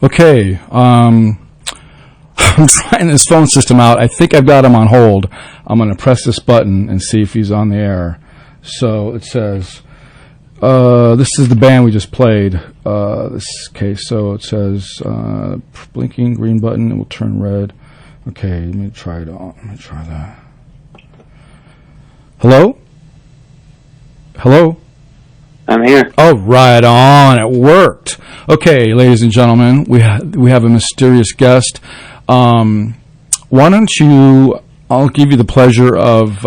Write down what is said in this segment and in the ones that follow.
Okay, I'm trying this phone system out. I think I've got him on hold. I'm going to press this button and see if he's on the air. So it says, this is the band we just played. Okay, so it says, blinking green button, it will turn red. Okay, let me try it on. Let me try that. Hello? Hello? I'm here. Oh, right on. It worked. Okay, ladies and gentlemen, we have a mysterious guest. Why don't you, I'll give you the pleasure of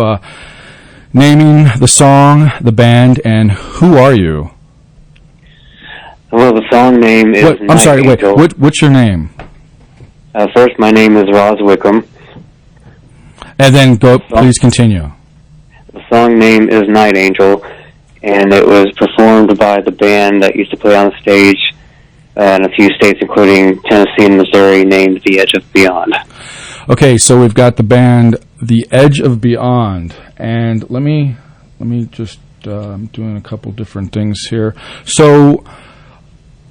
naming the song, the band, and who are you? Well, the song name is... I'm sorry, wait. What's your name? First, my name is Raz Wickham. And then please continue. The song name is Night Angel. and it was performed by the band that used to play on the stage in a few states, including Tennessee and Missouri, named The Edge of Beyond. Okay, so we've got the band The Edge of Beyond, and let me just I'm doing a couple different things here. So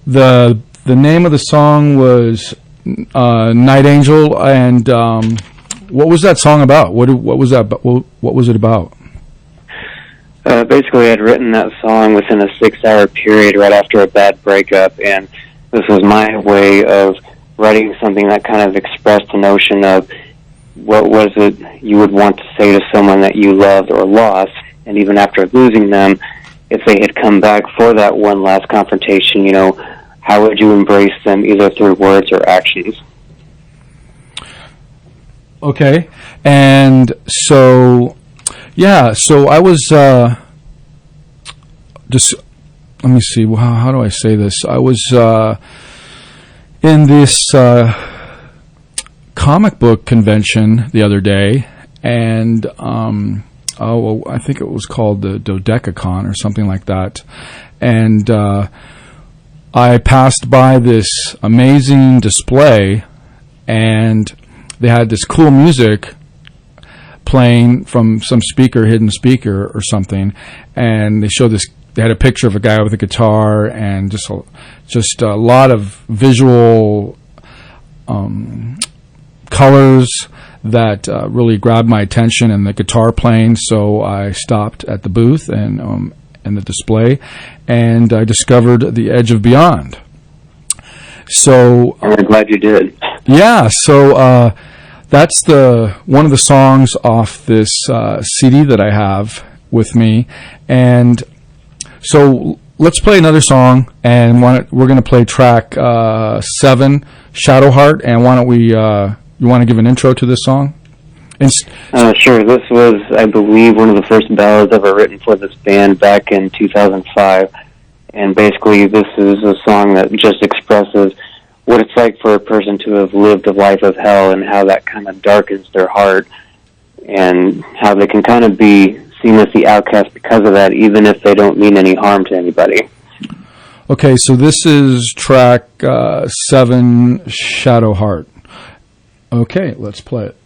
the name of the song was Night Angel, and what was that song about? What was that? What was it about? Basically, I'd written that song within a 6-hour period right after a bad breakup, and this was my way of writing something that kind of expressed the notion of what was it you would want to say to someone that you loved or lost, and even after losing them, if they had come back for that one last confrontation, you know, how would you embrace them either through words or actions? Okay, and so, yeah, so I was just, let me see, how do I say this? I was in this comic book convention the other day, and I think it was called the Dodecacon or something like that, and I passed by this amazing display, and they had this cool music playing from some hidden speaker or something, and they showed this. They had a picture of a guy with a guitar, and just a lot of visual colors that really grabbed my attention, and the guitar playing. So I stopped at the booth and the display, and I discovered The Edge of Beyond. So I'm glad you did. Yeah, so that's one of the songs off this CD that I have with me, and so let's play another song, and we're going to play track 7, Shadowheart, and why don't we? You want to give an intro to this song? Sure. This was, I believe, one of the first ballads ever written for this band back in 2005, and basically this is a song that just expresses what it's like for a person to have lived a life of hell and how that kind of darkens their heart, and how they can kind of be seen as the outcast because of that, even if they don't mean any harm to anybody. Okay, so this is track 7, Shadowheart. Okay, let's play it.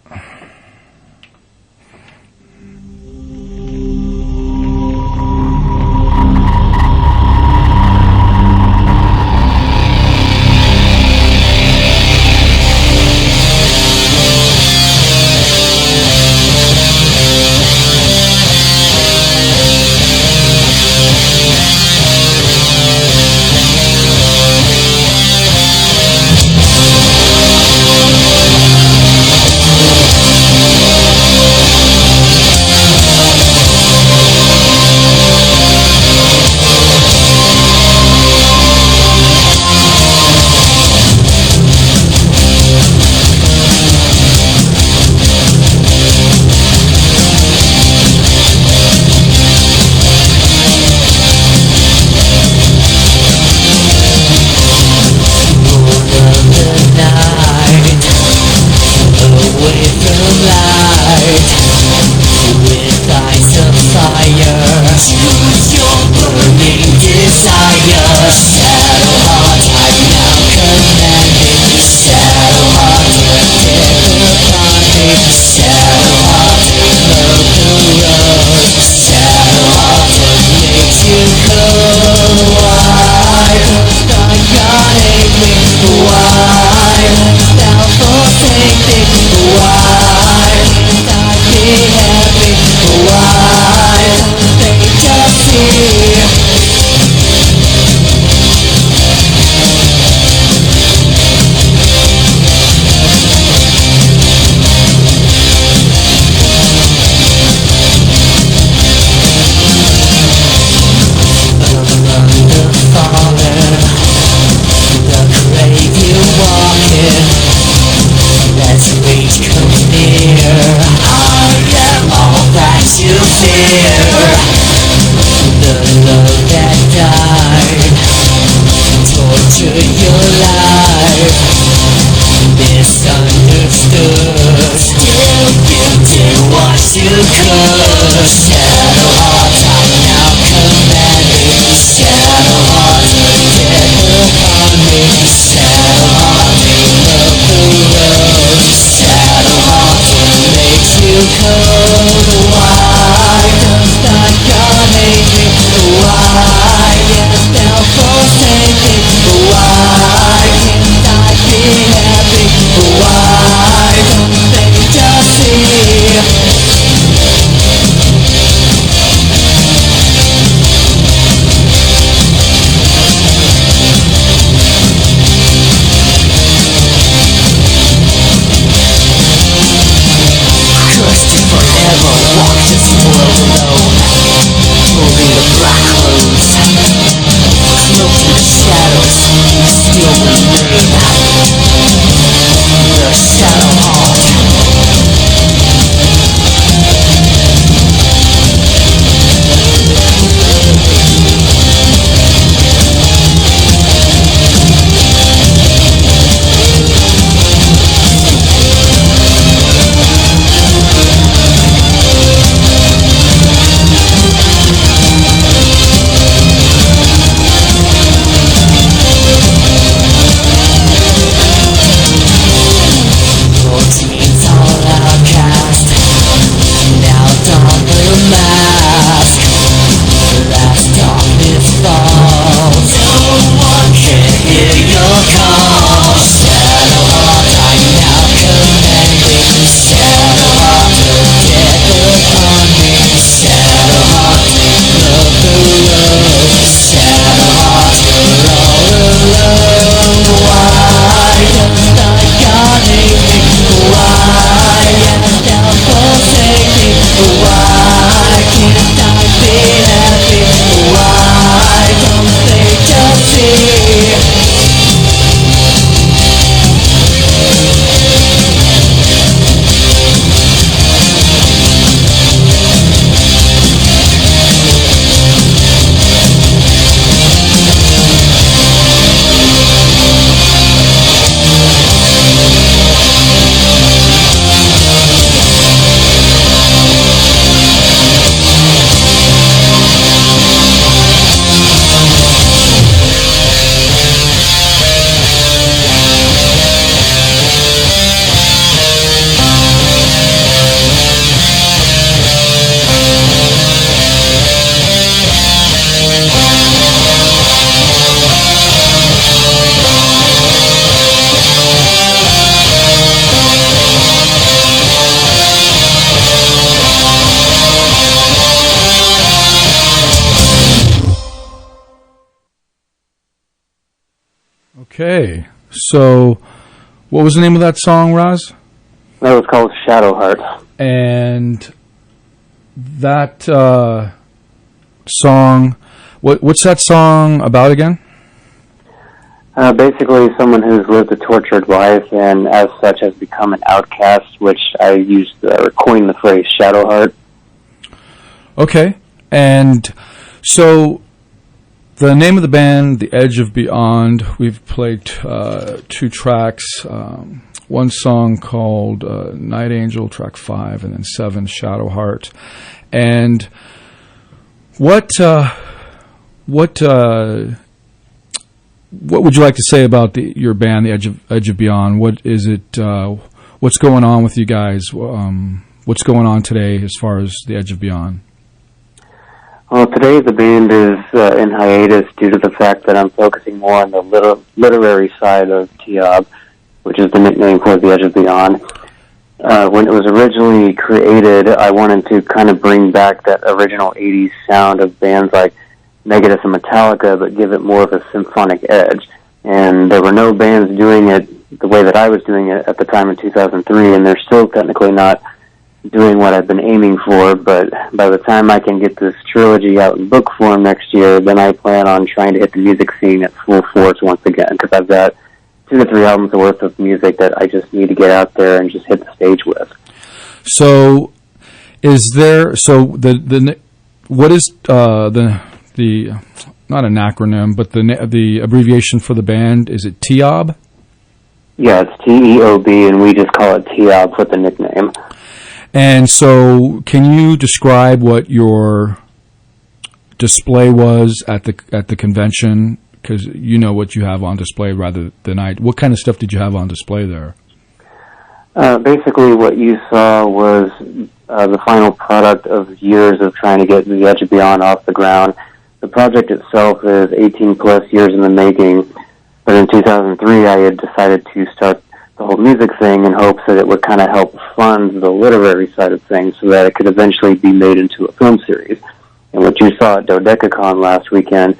Shadow heart, I'm now commanded. Okay. So, what was the name of that song, Raz? That was called Shadow Heart. And that song, what's that song about again? Basically, someone who's lived a tortured life and, as such, has become an outcast, which I used or coined the phrase "shadow heart." Okay, and so the name of the band, The Edge of Beyond. We've played 2 tracks. One song called "Night Angel," track 5, and then 7, "Shadow Heart." And what would you like to say about your band, The Edge of Beyond? What is it? What's going on with you guys? What's going on today as far as The Edge of Beyond? Well, today the band is in hiatus due to the fact that I'm focusing more on the literary side of TIOB, which is the nickname for The Edge of Beyond. When it was originally created, I wanted to kind of bring back that original 80s sound of bands like Megadeth and Metallica, but give it more of a symphonic edge. And there were no bands doing it the way that I was doing it at the time in 2003, and they're still technically not doing what I've been aiming for, but by the time I can get this trilogy out in book form next year, then I plan on trying to hit the music scene at full force once again, because I've got 2 to 3 albums worth of music that I just need to get out there and just hit the stage with. So, is there, so the what is the not an acronym, but the abbreviation for the band, is it TIOB? Yeah, it's TEOB, and we just call it TIOB for the nickname. And so, can you describe what your display was at the convention? Because you know what you have on display rather than I. What kind of stuff did you have on display there? Basically, what you saw was the final product of years of trying to get The Edge of Beyond off the ground. The project itself is 18 plus years in the making, but in 2003 I had decided to start the whole music thing in hopes that it would kind of help fund the literary side of things so that it could eventually be made into a film series. And what you saw at DodecaCon last weekend,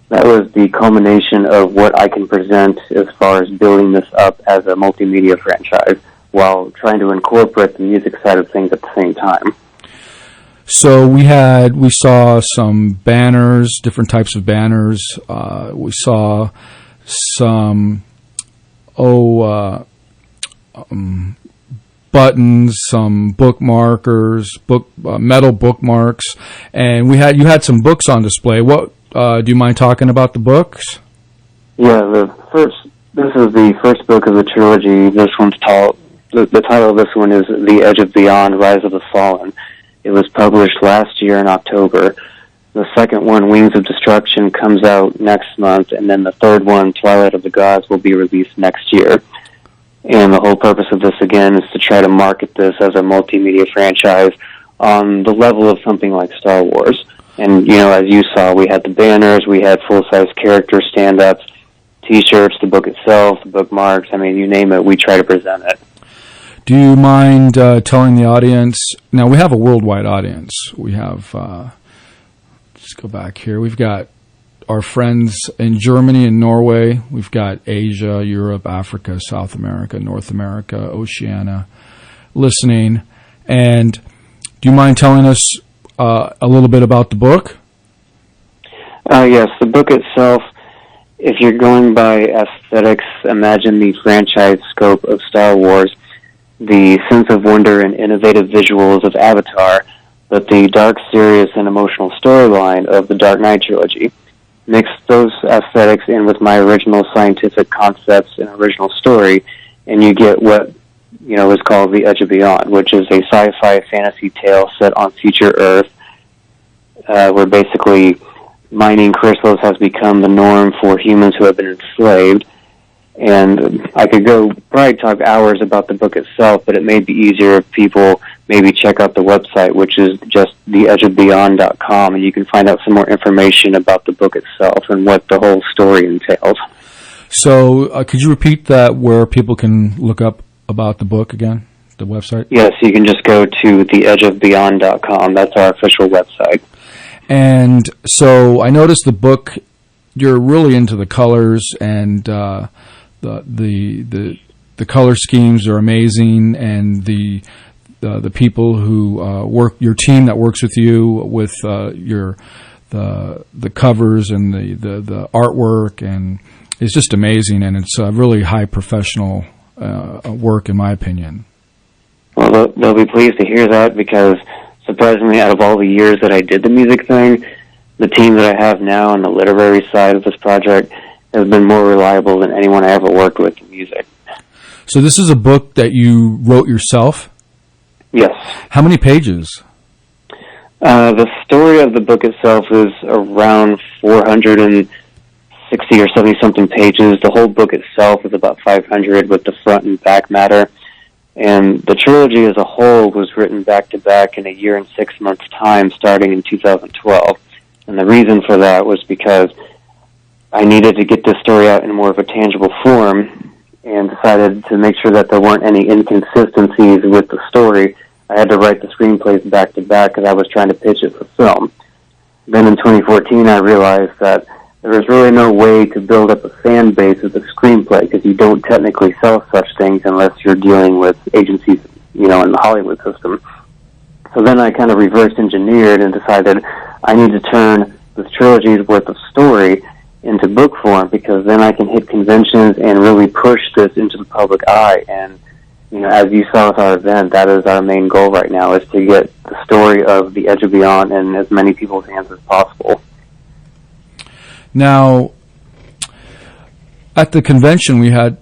that was the culmination of what I can present as far as building this up as a multimedia franchise while trying to incorporate the music side of things at the same time. So we saw some banners, different types of banners. We saw some buttons, some bookmarkers, metal bookmarks, and you had some books on display. What do you mind talking about the books? Yeah, this is the first book of the trilogy. This one's the title of this one is The Edge of Beyond, Rise of the Fallen. It was published last year in October. The second one, Wings of Destruction, comes out next month, and then the third one, Twilight of the Gods, will be released next year. And the whole purpose of this, again, is to try to market this as a multimedia franchise on the level of something like Star Wars. And, you know, as you saw, we had the banners, we had full-size character stand-ups, T-shirts, the book itself, the bookmarks, I mean, you name it, we try to present it. Do you mind telling the audience, now we have a worldwide audience, we have, let's go back here, we've got our friends in Germany and Norway, we've got Asia, Europe, Africa, South America, North America, Oceania listening, and do you mind telling us a little bit about the book? Yes, the book itself, if you're going by aesthetics, imagine the franchise scope of Star Wars, the sense of wonder and innovative visuals of Avatar, but the dark, serious, and emotional storyline of the Dark Knight trilogy. Mix those aesthetics in with my original scientific concepts and original story, and you get what, you know, is called The Edge of Beyond, which is a sci-fi fantasy tale set on future Earth, where basically mining crystals has become the norm for humans who have been enslaved. And I could probably talk hours about the book itself, but it may be easier if people maybe check out the website, which is just theedgeofbeyond.com, and you can find out some more information about the book itself and what the whole story entails. So could you repeat that, where people can look up about the book again, the website? Yes, you can just go to theedgeofbeyond.com. That's our official website. And so I noticed the book, you're really into the colors, and the color schemes are amazing, and the people who work, your team that works with you with the covers and the artwork, and it's just amazing, and it's really high professional work in my opinion. Well, they'll be pleased to hear that, because surprisingly, out of all the years that I did the music thing, the team that I have now on the literary side of this project has been more reliable than anyone I ever worked with in music. So this is a book that you wrote yourself? Yes. How many pages? The story of the book itself is around 460 or 70-something pages. The whole book itself is about 500 with the front and back matter. And the trilogy as a whole was written back-to-back in a year and 6 months' time, starting in 2012. And the reason for that was because I needed to get this story out in more of a tangible form, and decided to make sure that there weren't any inconsistencies with the story. I had to write the screenplays back-to-back because I was trying to pitch it for film. Then in 2014, I realized that there was really no way to build up a fan base with a screenplay, because you don't technically sell such things unless you're dealing with agencies, in the Hollywood system. So then I kind of reverse engineered and decided I need to turn this trilogy's worth of story into book form, because then I can hit conventions and really push this into the public eye. And, as you saw with our event, that is our main goal right now, is to get the story of The Edge of Beyond in as many people's hands as possible. Now, at the convention, we had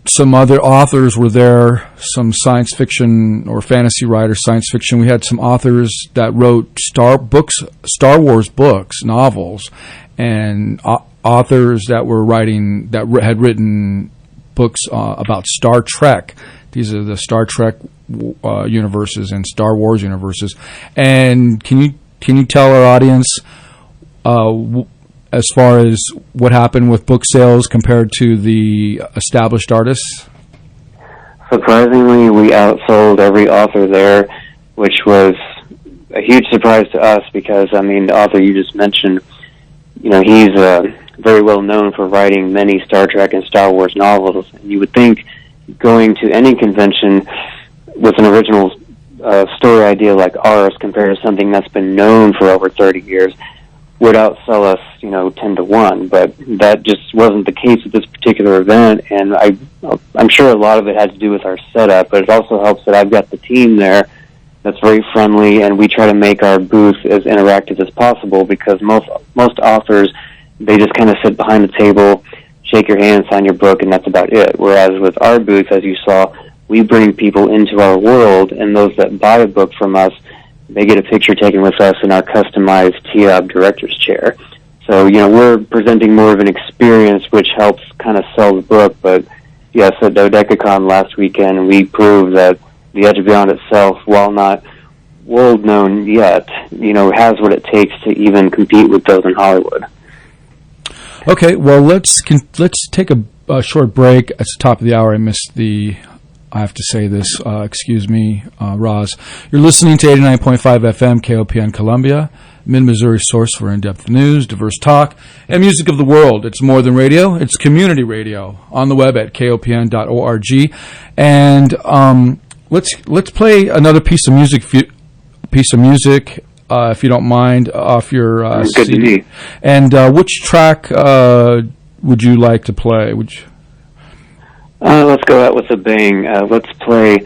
some other authors were there, some science fiction or fantasy writers, science fiction. We had some authors that wrote Star Wars books, novels, and authors that were writing, that had written books about Star Trek. These are the Star Trek universes and Star Wars universes. And can you tell our audience as far as what happened with book sales compared to the established artists? Surprisingly, we outsold every author there, which was a huge surprise to us, because, the author you just mentioned, he's very well known for writing many Star Trek and Star Wars novels. And you would think going to any convention with an original story idea like ours, compared to something that's been known for over 30 years, would outsell us, 10 to 1, but that just wasn't the case at this particular event, and I'm sure a lot of it had to do with our setup, but it also helps that I've got the team there that's very friendly, and we try to make our booth as interactive as possible, because most authors, they just kind of sit behind the table, shake your hand, sign your book, and that's about it. Whereas with our booth, as you saw, we bring people into our world, and those that buy a book from us, they get a picture taken with us in our customized TIAB director's chair. So, we're presenting more of an experience, which helps kind of sell the book. But, yes, at DodecaCon last weekend, we proved that The Edge of Beyond itself, while not world-known yet, has what it takes to even compete with those in Hollywood. Okay, well, let's take a short break. It's the top of the hour. I have to say this, excuse me, Raz. You're listening to 89.5 FM, KOPN Columbia, Mid-Missouri source for in-depth news, diverse talk, and music of the world. It's more than radio, it's community radio on the web at kopn.org. And let's play another piece of music, if you don't mind, off your CD. And which track would you like to play? Let's go out with a bang. Let's play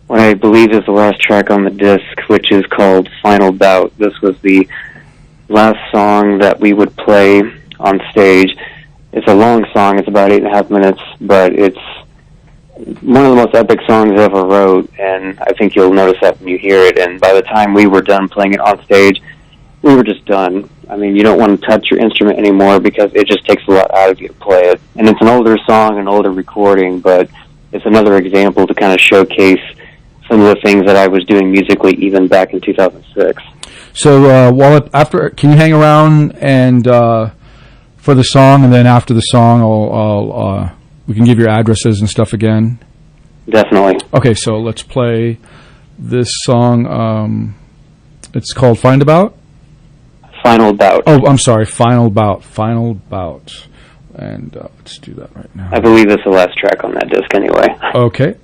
what I believe is the last track on the disc, which is called Final Bout. This was the last song that we would play on stage. It's a long song. It's about 8.5 minutes, but it's one of the most epic songs I ever wrote, and I think you'll notice that when you hear it. And by the time we were done playing it on stage, we were just done. You don't want to touch your instrument anymore, because it just takes a lot out of you to play it. And it's an older song, an older recording, but it's another example to kind of showcase some of the things that I was doing musically even back in 2006. So can you hang around and for the song, and then after the song, we can give your addresses and stuff again? Definitely. Okay, so let's play this song. It's called Final Bout. Oh, I'm sorry, Final Bout. And let's do that right now. I believe it's the last track on that disc anyway. Okay.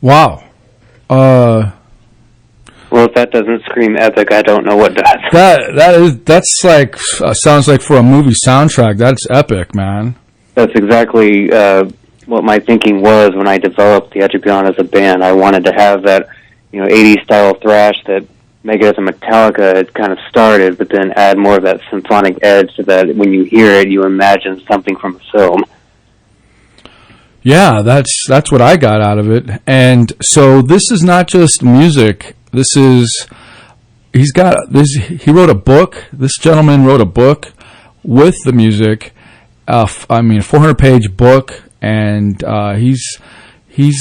Wow. Well, if that doesn't scream epic, I don't know what does. That's like sounds like for a movie soundtrack. That's epic, man. That's exactly what my thinking was when I developed the Edge of Beyond as a band. I wanted to have that, 80s style thrash that Megadeth and Metallica had kind of started, but then add more of that symphonic edge so that when you hear it, you imagine something from a film. Yeah, that's what I got out of it. And so this is not just music. He wrote a book. This gentleman wrote a book with the music. A 400-page book, and he's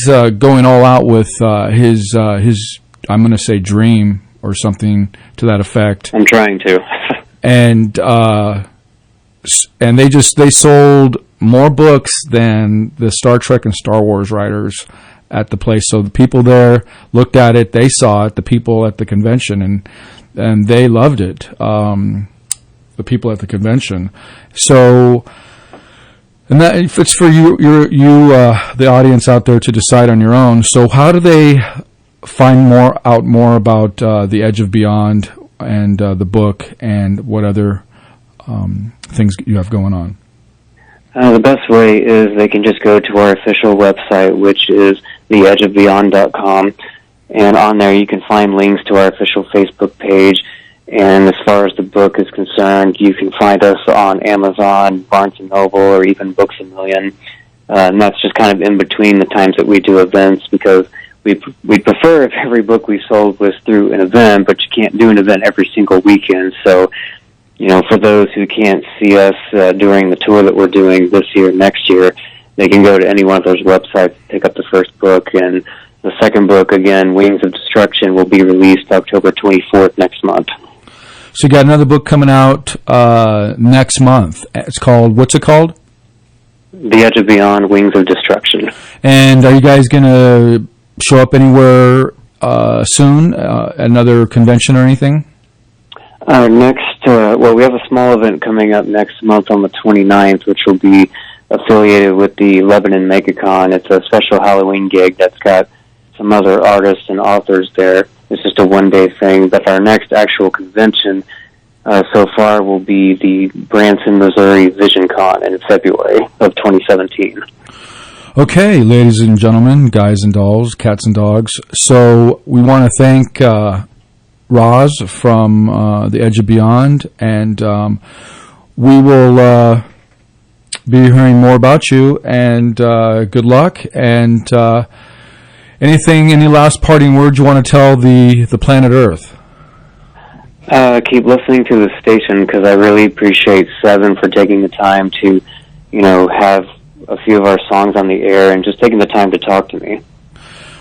going all out with his I'm going to say dream or something to that effect. I'm trying to. And they sold more books than the Star Trek and Star Wars writers at the place. So the people there looked at it, they saw it, the people at the convention, and they loved it. The people at the convention. So, and that it's for you, the audience out there to decide on your own. So, how do they find out more about the Edge of Beyond and the book and what other things you have going on? The best way is they can just go to our official website, which is theedgeofbeyond.com, and on there you can find links to our official Facebook page. And as far as the book is concerned, you can find us on Amazon, Barnes & Noble, or even Books A Million. And that's just kind of in between the times that we do events, because we'd prefer if every book we sold was through an event, but you can't do an event every single weekend. So, for those who can't see us during the tour that we're doing this year, next year, they can go to any one of those websites, pick up the first book, and the second book, again, Wings of Destruction, will be released October 24th next month. So you got another book coming out next month. It's called, what's it called? The Edge of Beyond, Wings of Destruction. And are you guys going to show up anywhere soon? Another convention or anything? We have a small event coming up next month on the 29th, which will be affiliated with the Lebanon MegaCon. It's a special Halloween gig that's got some other artists and authors there. It's just a one-day thing, but our next actual convention so far will be the Branson, Missouri VisionCon in February of 2017. Okay, ladies and gentlemen, guys and dolls, cats and dogs. So we want to thank Raz from The Edge of Beyond, and we will be hearing more about you, and good luck, and any last parting words you want to tell the planet Earth? Keep listening to the station, because I really appreciate Seven for taking the time to, have a few of our songs on the air and just taking the time to talk to me.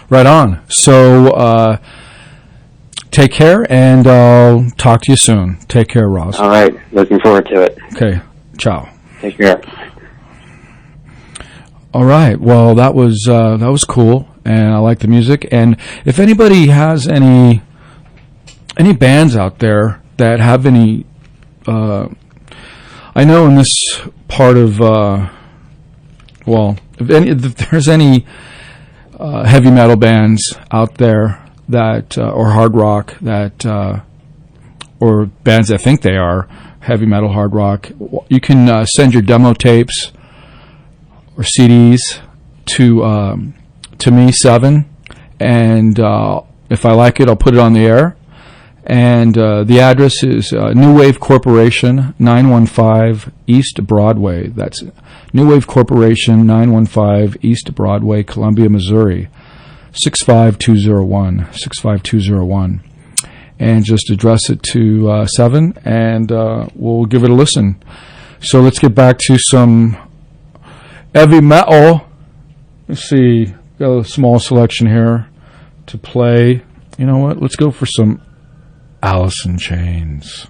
Right on. So, take care, and I'll talk to you soon. Take care, Ross. All right. Looking forward to it. Okay. Ciao. Take care. All right. Well, that was cool, and I like the music. And if anybody has any bands out there that have any, I know in this part of, if there's any heavy metal bands out there that or hard rock that or bands that think they are heavy metal, hard rock, you can send your demo tapes or CDs to me, Seven, and if I like it, I'll put it on the air. And the address is New Wave Corporation, 915 East Broadway. That's New Wave Corporation, 915 East Broadway, Columbia, Missouri, 65201, 65201. And just address it to Seven, and we'll give it a listen. So let's get back to some heavy metal. Let's see, got a small selection here to play. You know what? Let's go for some Alice in Chains.